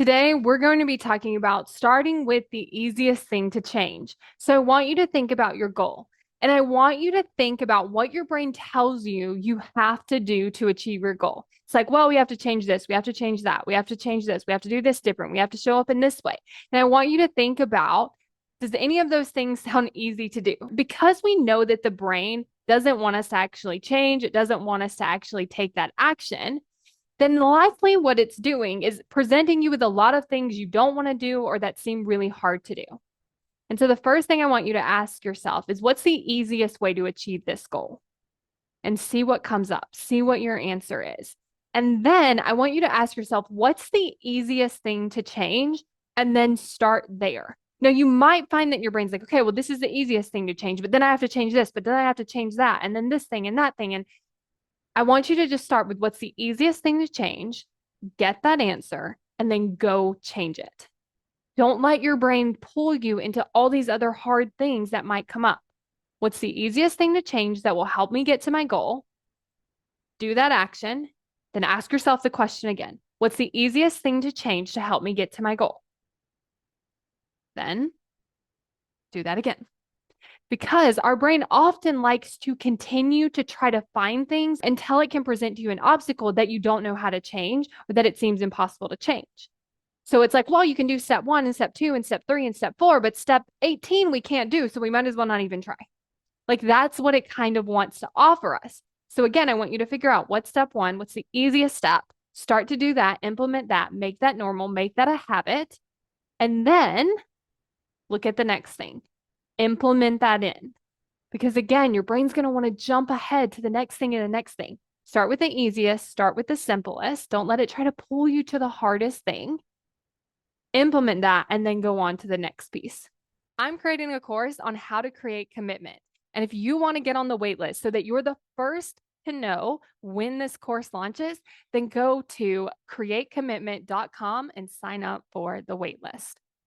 Today, we're going to be talking about starting with the easiest thing to change. So, I want you to think about your goal and I want you to think about what your brain tells you you have to do to achieve your goal. It's like, well, we have to change this, we have to change that, we have to change this, we have to do this different, we have to show up in this way. And I want you to think about, does any of those things sound easy to do? Because we know that the brain doesn't want us to actually change, it doesn't want us to actually take that action, then likely what it's doing is presenting you with a lot of things you don't want to do or that seem really hard to do. And so the first thing I want you to ask yourself is, what's the easiest way to achieve this goal? And see what comes up, see what your answer is. And then I want you to ask yourself, what's the easiest thing to change? And then start there. Now, you might find that your brain's like, okay, well, this is the easiest thing to change, but then I have to change this, but then I have to change that, and then this thing and that thing. And I want you to just start with what's the easiest thing to change, get that answer, and then go change it. Don't let your brain pull you into all these other hard things that might come up. What's the easiest thing to change that will help me get to my goal? Do that action, then ask yourself the question again. What's the easiest thing to change to help me get to my goal? Then do that again. Because our brain often likes to continue to try to find things until it can present to you an obstacle that you don't know how to change or that it seems impossible to change. So it's like, well, you can do step one and step two and step three and step four, but step 18 we can't do. So we might as well not even try. Like that's what it kind of wants to offer us. So again, I want you to figure out what's step one, what's the easiest step, start to do that, implement that, make that normal, make that a habit, and then look at the next thing. Implement that in. Because again, your brain's going to want to jump ahead to the next thing and the next thing. Start with the easiest, start with the simplest. Don't let it try to pull you to the hardest thing. Implement that and then go on to the next piece. I'm creating a course on how to create commitment. And if you want to get on the wait list so that you're the first to know when this course launches, then go to createcommitment.com and sign up for the wait list.